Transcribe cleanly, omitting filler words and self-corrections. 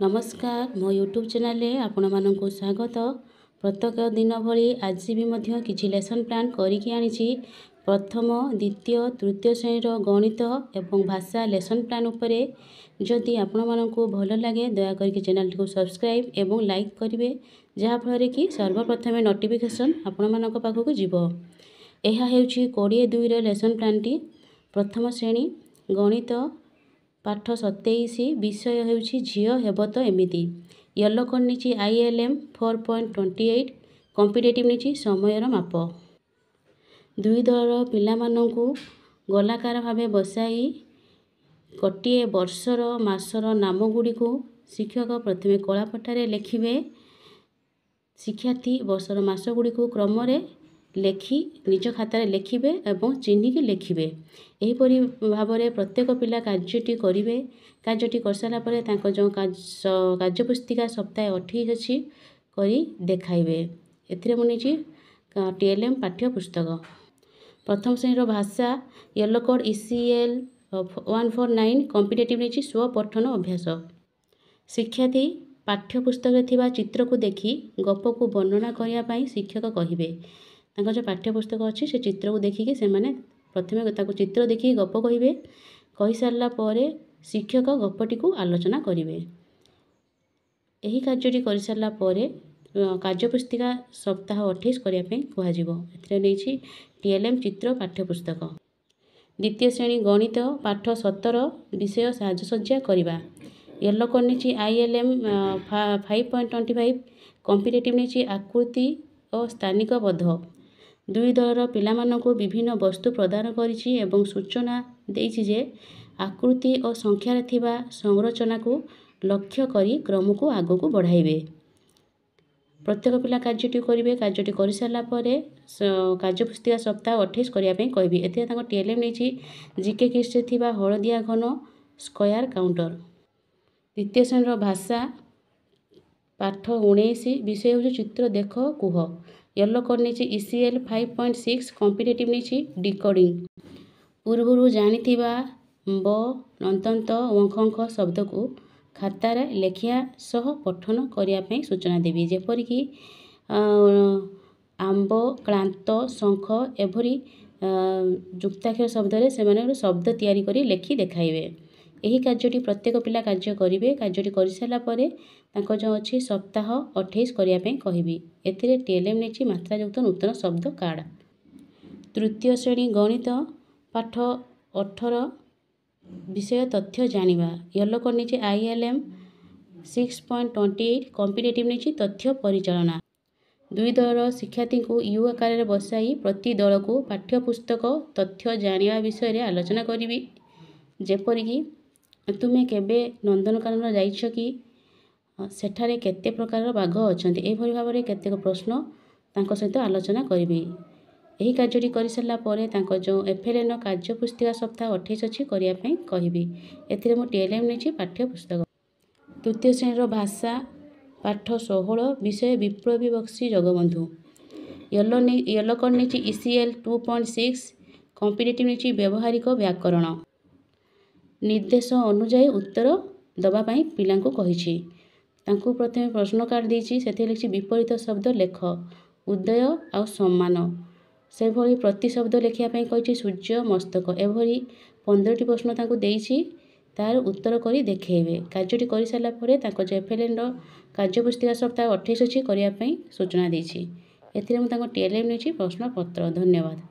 नमस्कार मो YouTube channel रे आपण मानकु स्वागत। प्रत्येक दिन भली आज भी मध्य किछि लेसन प्लान करिकि आनिछि। प्रथम द्वितीय तृतीय श्रेणी गणित एवं भाषा लेसन प्लान उपरे जदि आपण मानकु भल लगे दया करके चैनल को सब्सक्राइब एवं लाइक करिवे, जहा फल कि सर्वप्रथमे नोटिफिकेशन आपण मानक पाखकु जीवो। एहा हेउछि 22 रो लेसन प्लान टी। प्रथम श्रेणी गणित पाठ 27 विषय हेउछि झियो हेब तो एमिति। येलो कोड नीची ILM 4.28 कॉम्पिटिटिव नीची समयर माप। दुई दलर पिला माननकु गोलाकार भावे बसाई गोटे वर्षर मासर नाम गुडी को शिक्षक प्रथमे कलापटारे लिखिबे। शिक्षार्थी वर्षर मास गुडी को क्रम रे लेखि निज खातार लिखिबे एवं चिन्हिक लिखिबे। एहीपरि भावरे प्रत्येक पिला कार्यटी करिवे। कार्यटी कर सारा परे तांको जो कार्यपुस्तिका सप्ताह 28 अछि करी देखाइबे। एथिरे मुनिची TLM पाठ्य पुस्तक। प्रथम श्रेणी भाषा येलो कोड ECL 149 कॉम्पिटिटिव नीची स्व पठन अभ्यास। शिक्षार्थी पाठ्य पुस्तक थिबा चित्र को देखि गप को वर्णना करिया पई शिक्षक कहिबे। तांको जो पाठ्य पुस्तक अछि से चित्र को देखि के से माने प्रथमे ताको चित्र देखि गप कहिबे। कहि सारला परे शिक्षक गपटी को आलोचना करिवे। एही कार्यटी करि सारला परे कार्यपुस्तिका सप्ताह 28 करिया पई कुहा जिवो। एथिरे नैछि TLM चित्र पाठ्य पुस्तक। द्वितीय श्रेणी गणित पाठ 17 विषय साजसज्जा करिबा। येलो कोड नीची ILM 5.25 कॉम्पिटिटिव नीची आकृति और स्थानिक बोध। दुई दलर पिला मानकु विभिन्न वस्तु प्रदान करिछि एवं सूचना देइछि जे आकृति और संख्यार थिबा संरचना को लक्ष्य करी क्रम को आगो को बढ़ाइबे। प्रत्येक पिला कार्यटी करिवे। कार्यटी करि सारला परे कार्यपुस्तिका सप्ताह 28 करिया पई कहबी। एते ताको TLM नीची जीके किस से थिबा हळदिया घन स्क्वायर काउंटर। द्वितीय श्रेणी भाषा पाठ 19 विषय हो चित्र देख कुह। येलो कोड नीची ECL 5.6 कॉम्पिटिटिव नीची डिकोडिंग। पूर्वरु जानिथिबा ब नंतंत वंखंख शब्द को खातार लेखिया सह पठन करिया पई सूचना देबी। जेपरि कि आंब क्लांत शंख एभरी जुक्ताक्षर शब्द रे से माने शब्द तैयारी करी लेखि देखाइबे। एही कार्यटी प्रत्येक पिला कार्य करिवे। कार्यटी करि साला परे तांको जो अछि सप्ताह 28 करिया पई कहिबी। एथिरे TLM नेछि मात्रा युक्त नूतन शब्द कार्ड। तृतीय श्रेणी गणित पाठ 18 विषय तथ्य जानिबा। येलो कोड नीचे ILM 6.28 कॉम्पिटिटिव नीचे तथ्य परिचालना। दुई दलर शिक्षार्थी को यू आकार रे बसाई प्रति दल को पाठ्य पुस्तक तथ्य जानिबा विषय रे आलोचना करिबी। जेपरि कि तुमे केबे नंदनकानन जाइछ कि सेठारे केते प्रकार बाघ अछंती। एभरि भाबरे केतेक प्रश्न तांको सहित आलोचना करिबी। एही कार्यटी करि सारला परे तांको जो FLN कार्यपुस्तिका सप्ताह 28 अछि करिया पई कहिबी। एथिरे मो TLM नेछि पाठ्य पुस्तक। तृतीय श्रेणी भाषा पाठ 16 विषय विप्लवी बक्सी जगबंधु। येलो कोड नेछि ECL 2.6 कॉम्पिटिटिव नेछि व्यवहारिक व्याकरण। निर्देश अनुसार उत्तर दबा पई पिलांको कहिछि। तांको प्रथमे प्रश्न कार्ड देछि। सेथे लिखछि विपरीत शब्द लेख उदय आ सम्मान। से भली प्रति शब्द लेखिया पई कहिछि सूर्य मस्तक। एभरी 15टी प्रश्न तांको देछि। तार उत्तर करी देखेइबे। कार्यटी करि सारला परे तांको जे FLN कार्यपुस्तिका सप्ताह 28 अछि करिया पई सूचना देछि। एथिरे म तांको TLM नेछि प्रश्न पत्र। धन्यवाद।